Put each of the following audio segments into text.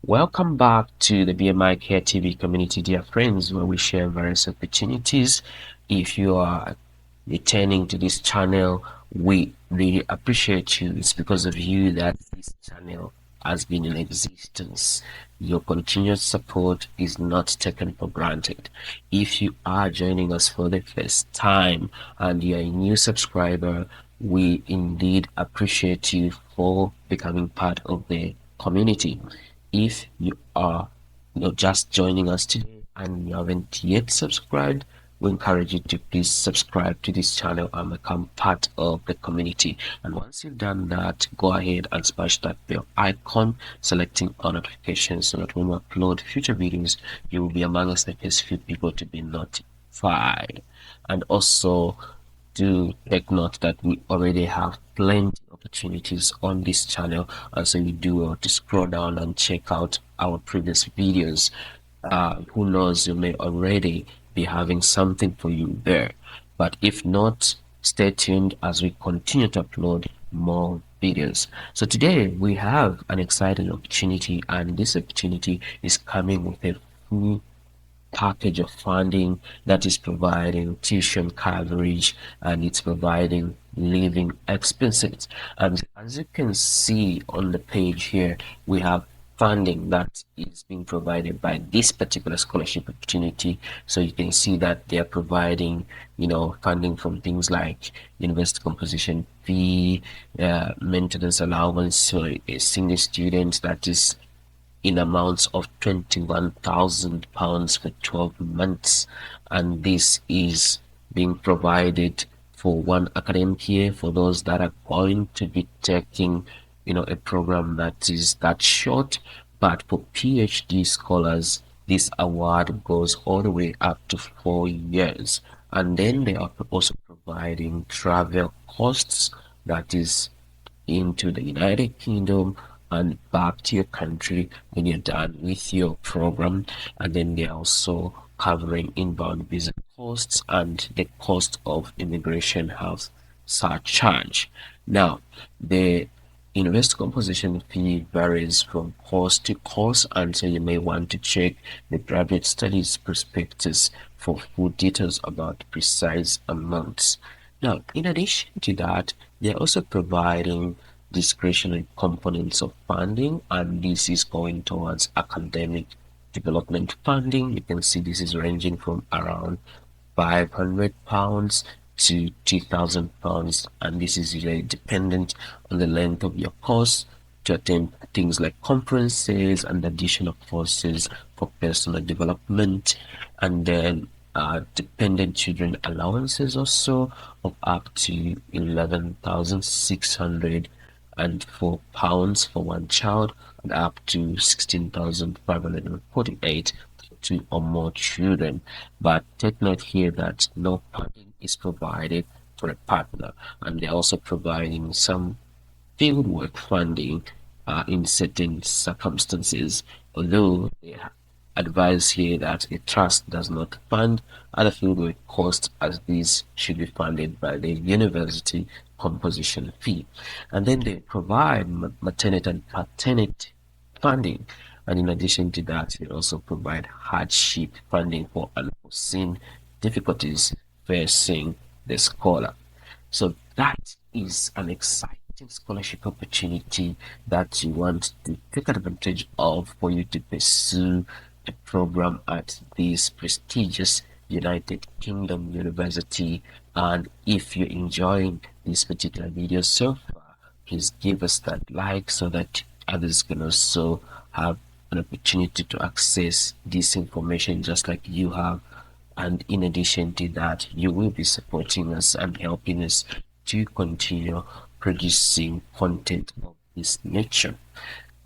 Welcome back to the BMI Care TV community, dear friends, where we share various opportunities. If you are returning to this channel, we really appreciate you. It's because of you that this channel has been in existence. Your continuous support is not taken for granted. If you are joining us for the first time and you're a new subscriber, we indeed appreciate you for becoming part of the community. If you are just joining us today and you haven't yet subscribed, we encourage you to please subscribe to this channel and become part of the community. And once you've done that, go ahead and smash that bell icon, selecting all notifications so that when we upload future videos, you will be amongst the first few people to be notified. And also, do take note that we already have plenty of opportunities on this channel, and so you do well to scroll down and check out our previous videos. Who knows, you may already be having something for you there, but if not, stay tuned as we continue to upload more videos. So today we have an exciting opportunity, and this opportunity is coming with a full package of funding that is providing tuition coverage, and it's providing living expenses. And as you can see on the page here, we have funding that is being provided by this particular scholarship opportunity. So you can see that they are providing, funding from things like university composition fee, maintenance allowance for a single student, that is in amounts of £21,000 for 12 months, and this is being provided for one academic year for those that are going to be taking a program that is that short. But for PhD scholars, this award goes all the way up to 4 years. And then they are also providing travel costs, that is into the United Kingdom and back to your country when you're done with your program. And then they're also covering inbound visa costs and the cost of immigration health surcharge. Now, the university composition fee varies from course to course, and so you may want to check the graduate studies prospectus for full details about precise amounts. Now, in addition to that, they're also providing discretionary components of funding, and this is going towards academic development funding. You can see this is ranging from around £500 to £2,000, and this is usually dependent on the length of your course to attend things like conferences and additional courses for personal development. And then dependent children allowances also of up to 11,604 pounds for one child, and up to 16,548 for two or more children. But take note here that no funding is provided for a partner, and they're also providing some fieldwork funding in certain circumstances, although they advise here that a trust does not fund other fieldwork costs, as these should be funded by the university composition fee. And then they provide maternity and paternity funding, and in addition to that, they also provide hardship funding for unforeseen difficulties facing the scholar. So that is an exciting scholarship opportunity that you want to take advantage of for you to pursue a program at this prestigious United Kingdom university. And if you're enjoying this particular video so far, please give us that like so that others can also have an opportunity to access this information just like you have. And in addition to that, you will be supporting us and helping us to continue producing content of this nature.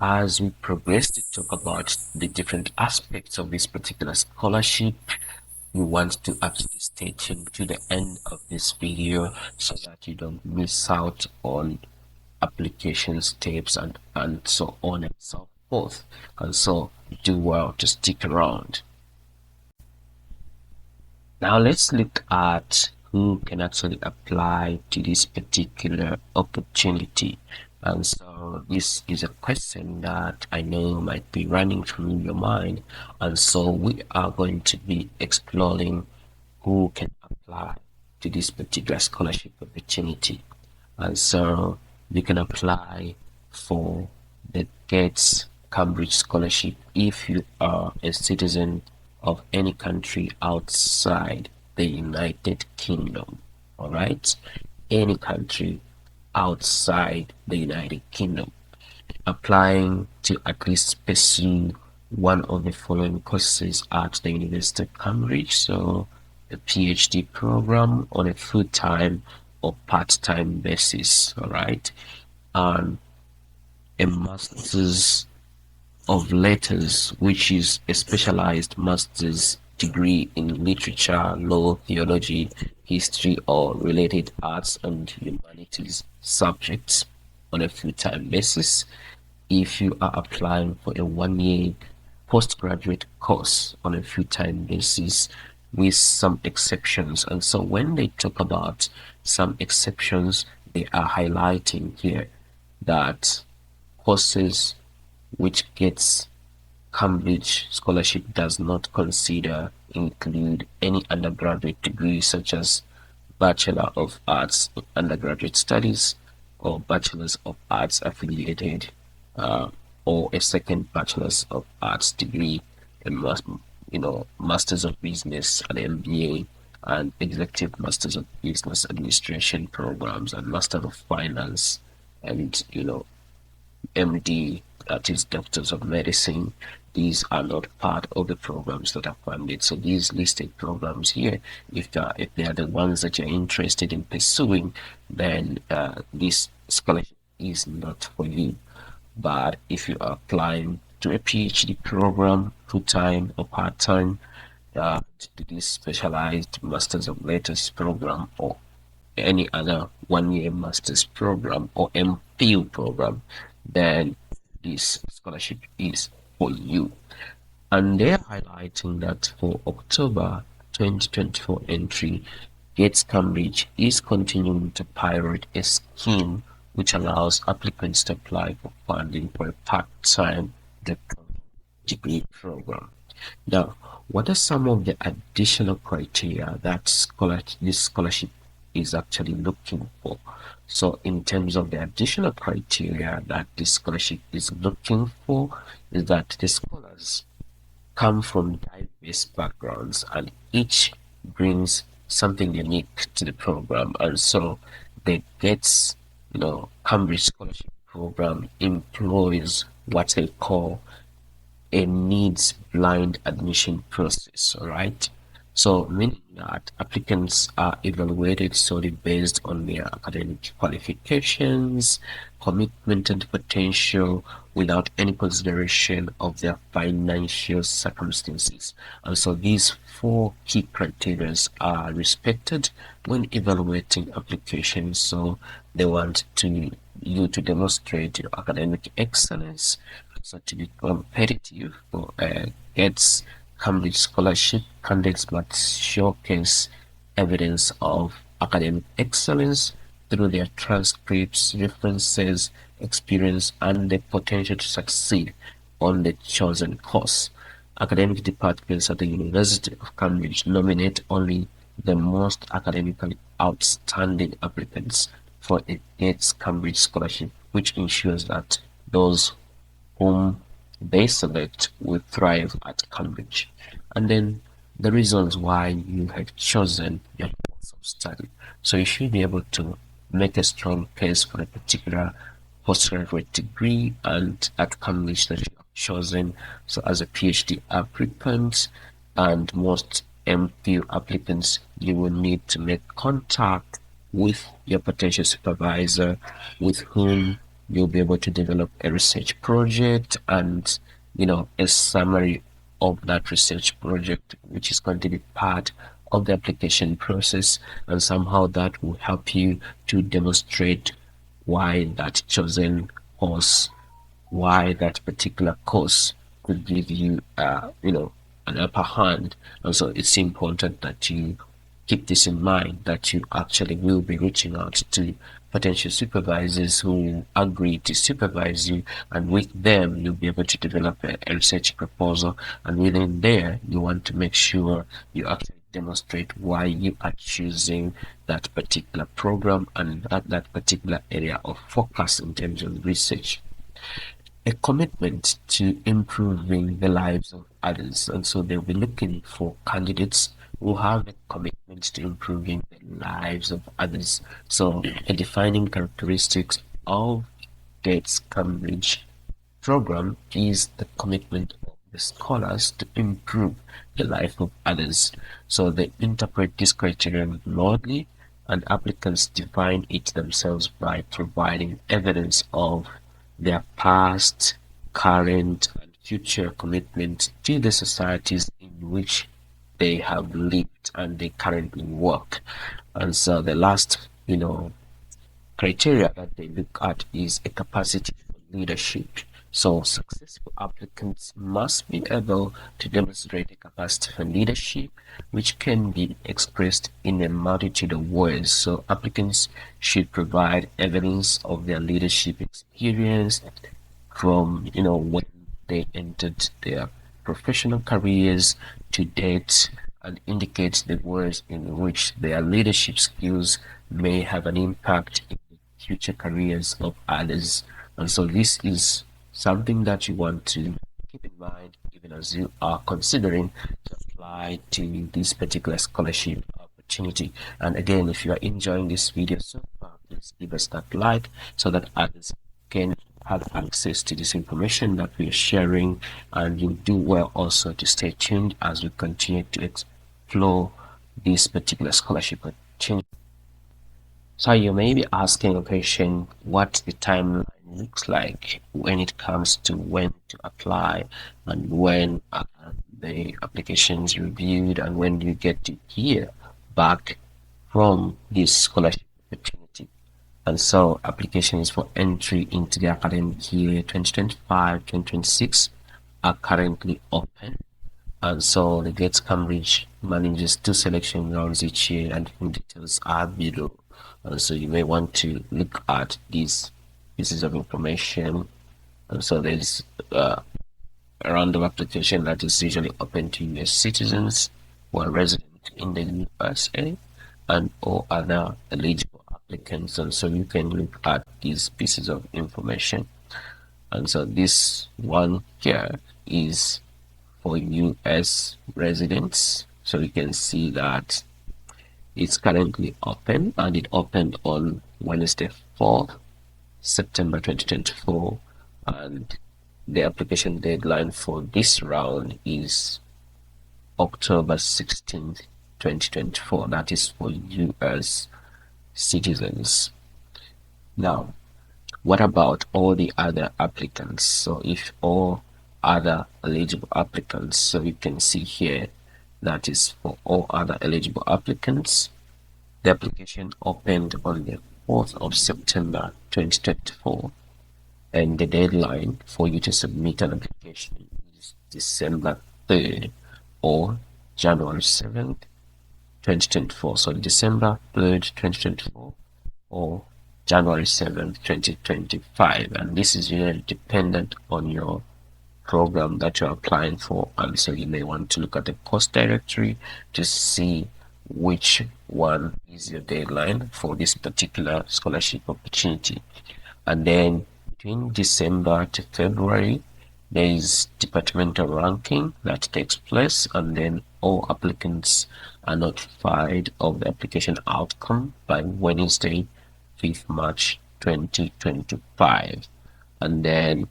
As we progress to talk about the different aspects of this particular scholarship, we want to actually stay tuned to the end of this video so that you don't miss out on application steps and so on and so forth. And so do well to stick around. Now let's look at who can actually apply to this particular opportunity. And so this is a question that I know might be running through your mind. And so we are going to be exploring who can apply to this particular scholarship opportunity. And so you can apply for the Gates Cambridge Scholarship if you are a citizen of any country outside the United Kingdom. All right? Any country outside the United Kingdom. Applying to at least pursue one of the following courses at the University of Cambridge. So a PhD program on a full-time or part-time basis, all right, and a master's of letters, which is a specialized master's degree in literature, law, theology, history, or related arts and humanities subjects on a full-time basis. If you are applying for a 1 year postgraduate course on a full-time basis with some exceptions. And so when they talk about some exceptions, they are highlighting here that courses which gets Cambridge scholarship does not consider include any undergraduate degree such as Bachelor of Arts in Undergraduate Studies or Bachelors of Arts affiliated uh, or a second Bachelors of Arts degree, a Masters of Business, an MBA, and Executive Masters of Business Administration programs, and Master of Finance, and MD, that is Doctors of Medicine. These are not part of the programs that are funded. So these listed programs here, if they are the ones that you're interested in pursuing, then this scholarship is not for you. But if you are applying to a PhD program, full-time or part-time, to this specialized Masters of Letters program or any other 1 year master's program or MPhil program, then this scholarship is for you. And they're highlighting that for October 2024 entry, Gates Cambridge is continuing to pilot a scheme which allows applicants to apply for funding for a part-time doctoral degree program. Now, what are some of the additional criteria that this scholarship is actually looking for? So, in terms of the additional criteria that this scholarship is looking for, is that the scholars come from diverse backgrounds and each brings something unique to the program. And so, the GETS, Cambridge Scholarship Program employs what they call a needs blind admission process, all right? So meaning that applicants are evaluated solely based on their academic qualifications, commitment and potential without any consideration of their financial circumstances. And so these four key criteria are respected when evaluating applications. So they want you to demonstrate your academic excellence, so to be competitive for GETS Cambridge scholarship, candidates must showcase evidence of academic excellence through their transcripts, references, experience, and the potential to succeed on the chosen course. Academic departments at the University of Cambridge nominate only the most academically outstanding applicants for a GETS Cambridge scholarship, which ensures that those whom they select will thrive at Cambridge. And then the reasons why you have chosen your course of study. So you should be able to make a strong case for a particular postgraduate degree and at Cambridge that you have chosen. So as a PhD applicant and most MPhil applicants, you will need to make contact with your potential supervisor with whom you'll be able to develop a research project and a summary of that research project, which is going to be part of the application process, and somehow that will help you to demonstrate why that chosen course, why that particular course could give you an upper hand. And so it's important that you keep this in mind, that you actually will be reaching out to potential supervisors who agree to supervise you, and with them you'll be able to develop a research proposal, and within there you want to make sure you actually demonstrate why you are choosing that particular program and that particular area of focus in terms of research. A commitment to improving the lives of others, and so they'll be looking for candidates who have a commitment to improving the lives of others. So a defining characteristics of Gates Cambridge program is the commitment of the scholars to improve the life of others. So they interpret this criterion broadly, and applicants define it themselves by providing evidence of their past, current, and future commitment to the societies in which they have lived and they currently work. And so the last, criteria that they look at is a capacity for leadership. So successful applicants must be able to demonstrate a capacity for leadership, which can be expressed in a multitude of ways. So applicants should provide evidence of their leadership experience from, when they entered their professional careers to date, and indicate the ways in which their leadership skills may have an impact in the future careers of others. And so this is something that you want to keep in mind even as you are considering to apply to this particular scholarship opportunity. And again, if you are enjoying this video so far, please give us that like so that others can have access to this information that we are sharing, and you do well also to stay tuned as we continue to explore this particular scholarship opportunity. So you may be asking a question, what the timeline looks like when it comes to when to apply, and when the application is reviewed, and when you get to hear back from this scholarship opportunity. And so applications for entry into the academic year 2025-2026 are currently open. And so the Gates Cambridge manages 2 selection rounds each year, and full details are below. And so you may want to look at these pieces of information. And so there's a round of application that is usually open to US citizens who are resident in the USA and or other eligible applicants. And so you can look at these pieces of information. And so this one here is for US residents. So you can see that it's currently open, and it opened on Wednesday 4th September 2024, and the application deadline for this round is October 16th 2024. That is for US citizens. Now, what about all the other applicants? So if all other eligible applicants, so you can see here that is for all other eligible applicants. The application opened on the 4th of September 2024, and the deadline for you to submit an application is December 3rd or January 7th 2024. So December 3rd 2024 or January 7th 2025, and this is usually dependent on your program that you're applying for. And so you may want to look at the course directory to see which one is your deadline for this particular scholarship opportunity. And then between December to February, there is departmental ranking that takes place, and then all applicants are notified of the application outcome by Wednesday 5th March 2025. And then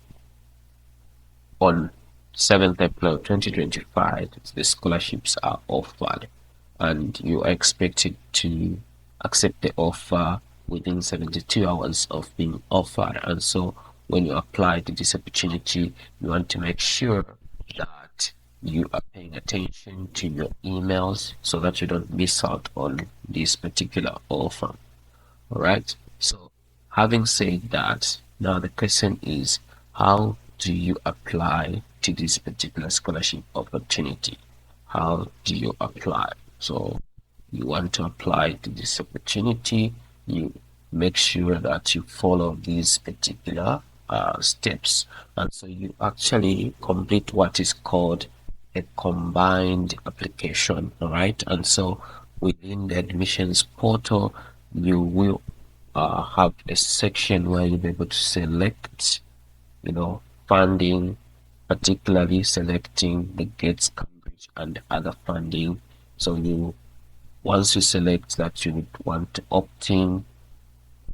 on 7th April 2025, the scholarships are offered, and you are expected to accept the offer within 72 hours of being offered. And so when you apply to this opportunity, you want to make sure that you are paying attention to your emails so that you don't miss out on this particular offer. All right. So having said that, now the question is, how do you apply to this particular scholarship opportunity? How do you apply? So you want to apply to this opportunity, you make sure that you follow these particular steps. And so you actually complete what is called a combined application, all right? And so within the admissions portal, you will have a section where you'll be able to select, funding, particularly selecting the Gates, Cambridge, and other funding. So once you select that you want to opt in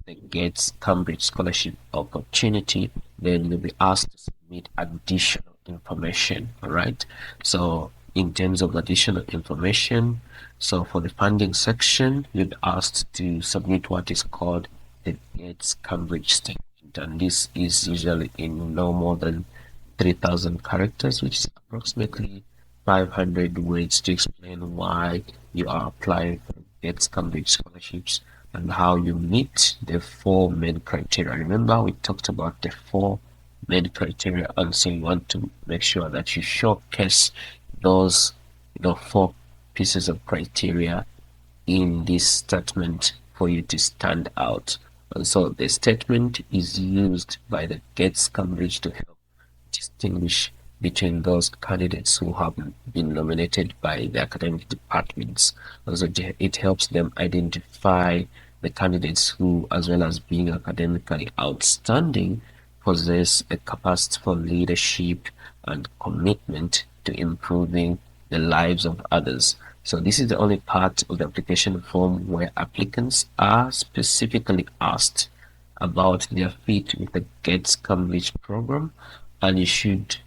the Gates Cambridge Scholarship opportunity, then you'll be asked to submit additional information. All right. So in terms of additional information, so for the funding section, you'll be asked to submit what is called the Gates Cambridge statement, and this is usually in no more than 3,000 characters, which is approximately 500 words, to explain why you are applying for Gates Cambridge scholarships and how you meet the four main criteria. Remember, we talked about the four main criteria, and so you want to make sure that you showcase those, four pieces of criteria in this statement for you to stand out. And so the statement is used by the Gates Cambridge to help distinguish between those candidates who have been nominated by the academic departments. Also, it helps them identify the candidates who, as well as being academically outstanding, possess a capacity for leadership and commitment to improving the lives of others. So this is the only part of the application form where applicants are specifically asked about their fit with the Gates Cambridge program, and you should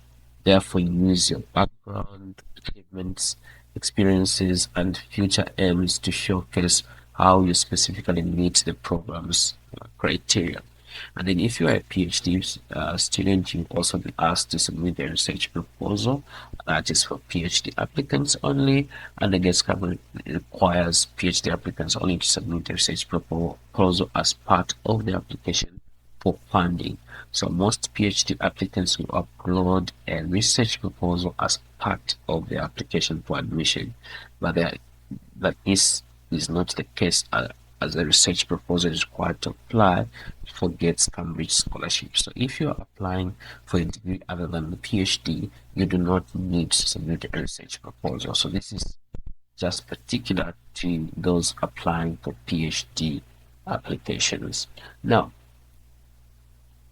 therefore use your background, achievements, experiences, and future aims to showcase how you specifically meet the program's criteria. And then if you are a PhD student, you also be asked to submit a research proposal. That is for PhD applicants only, and the Gates Cambridge requires PhD applicants only to submit a research proposal as part of the application for funding. So most PhD applicants will upload a research proposal as part of the application for admission, but that is not the case, as a research proposal is required to apply for Gates Cambridge scholarship. So if you are applying for a degree other than the PhD, you do not need to submit a research proposal. So this is just particular to those applying for PhD applications. Now,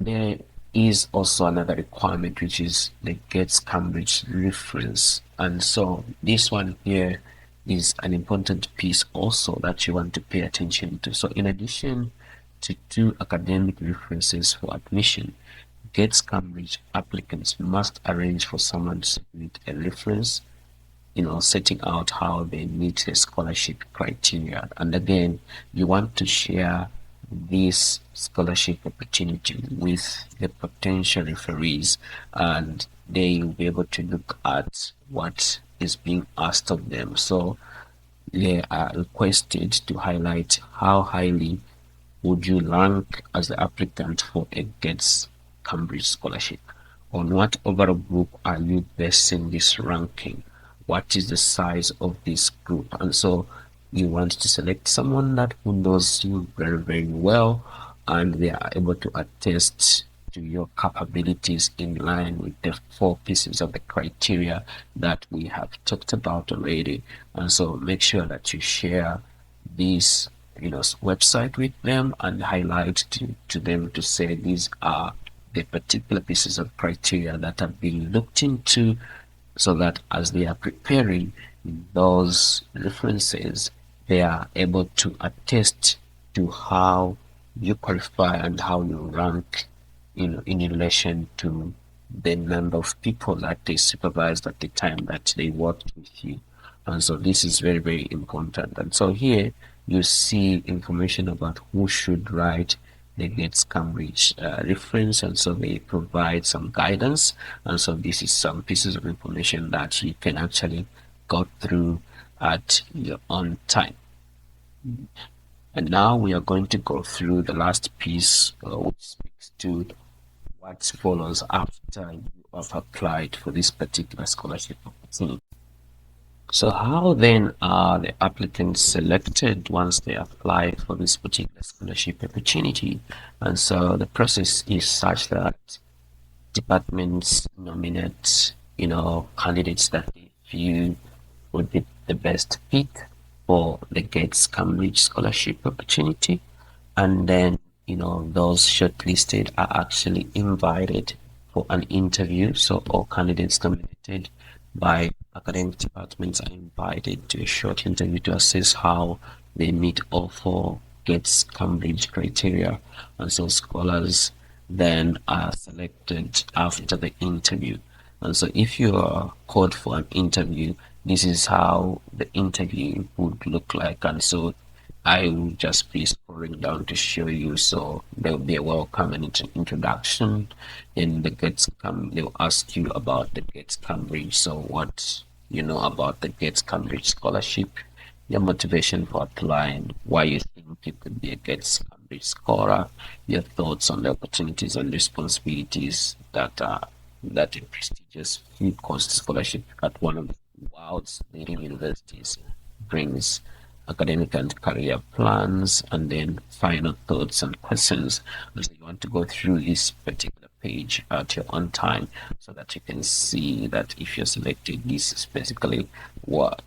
there is also another requirement, which is the Gates Cambridge reference. And so this one here is an important piece also that you want to pay attention to. So in addition to 2 academic references for admission, Gates Cambridge applicants must arrange for someone to submit a reference, setting out how they meet the scholarship criteria. And again, you want to share this scholarship opportunity with the potential referees, and they will be able to look at what is being asked of them. So they are requested to highlight how highly would you rank as the applicant for a Gates Cambridge scholarship. On what overall group are you basing this ranking? What is the size of this group? And so you want to select someone that who knows you very, very well, and they are able to attest to your capabilities in line with the 4 pieces of the criteria that we have talked about already. And so make sure that you share this website with them and highlight to them to say these are the particular pieces of criteria that have been looked into, so that as they are preparing those references, they are able to attest to how you qualify and how you rank in relation to the number of people that they supervised at the time that they worked with you. And so this is very, very important. And so here you see information about who should write the Gates Cambridge reference, and so they provide some guidance. And so this is some pieces of information that you can actually go through at your own time. And now we are going to go through the last piece, which speaks to what follows after you have applied for this particular scholarship opportunity. So how then are the applicants selected once they apply for this particular scholarship opportunity? And so the process is such that departments nominate, candidates that they feel would be the best fit for the Gates Cambridge scholarship opportunity. And then, those shortlisted are actually invited for an interview. So all candidates nominated by academic departments are invited to a short interview to assess how they meet all four Gates Cambridge criteria. And so scholars then are selected after the interview. And so if you are called for an interview, this is how the interview would look like. And so I will just be scrolling down to show you. So there will be a welcome and introduction. Then they'll ask you about the Gates Cambridge. So what you know about the Gates Cambridge scholarship, your motivation for applying, why you think you could be a Gates Cambridge scholar, your thoughts on the opportunities and responsibilities that a prestigious free cost scholarship at one of the world's leading universities brings, academic and career plans, and then final thoughts and questions. And so you want to go through this particular page at your own time so that you can see that if you're selected, this is basically what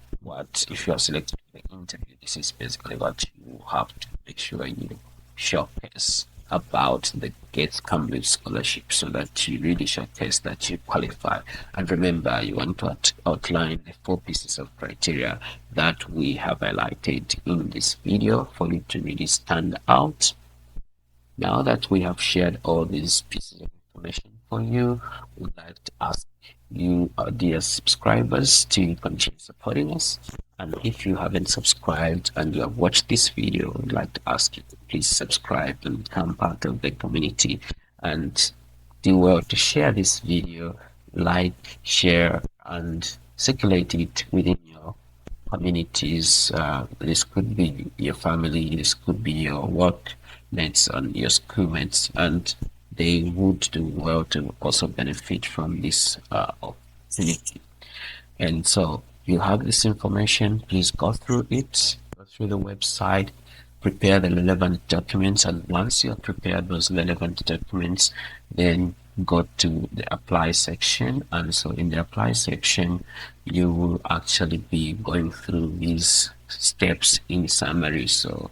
if you're selected for the interview, this is basically what you have to make sure you showcase about the Gates Cambridge scholarship so that you really showcase that you qualify. And remember, you want to outline the 4 pieces of criteria that we have highlighted in this video for you to really stand out. Now that we have shared all these pieces of information for you, we'd like to ask you, our dear subscribers, to continue supporting us. And if you haven't subscribed and you have watched this video, we'd like to ask you to please subscribe and become part of the community. And do well to share this video, like, share, and circulate it within your communities. This could be your family, this could be your workmates and your schoolmates, and they would do well to also benefit from this opportunity. And so you have this information, please go through it, go through the website, prepare the relevant documents, and once you have prepared those relevant documents, then go to the apply section. And so in the apply section, you will actually be going through these steps in summary. So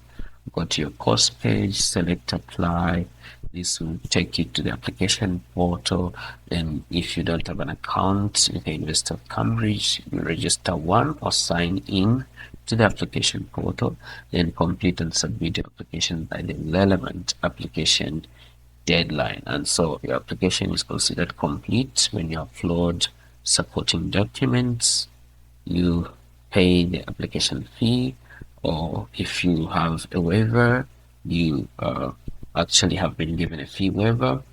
go to your course page, select apply. This will take you to the application portal. Then if you don't have an account with the University of Cambridge, you register one or sign in to the application portal, then complete and submit your application by the relevant application deadline. And so your application is considered complete when you upload supporting documents, you pay the application fee, or if you have a waiver, you actually have been given a fee waiver,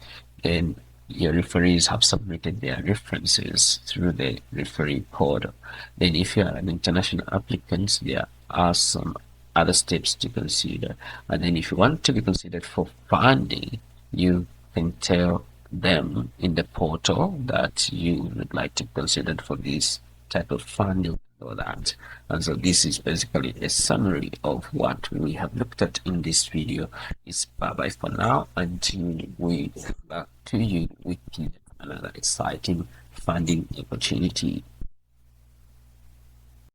then your referees have submitted their references through the referee portal. Then if you are an international applicant, there are some other steps to consider. And then if you want to be considered for funding, you can tell them in the portal that you would like to be considered for this type of funding or that. And so this is basically a summary of what we have looked at in this video. It's bye bye for now until we come back to you with another exciting funding opportunity.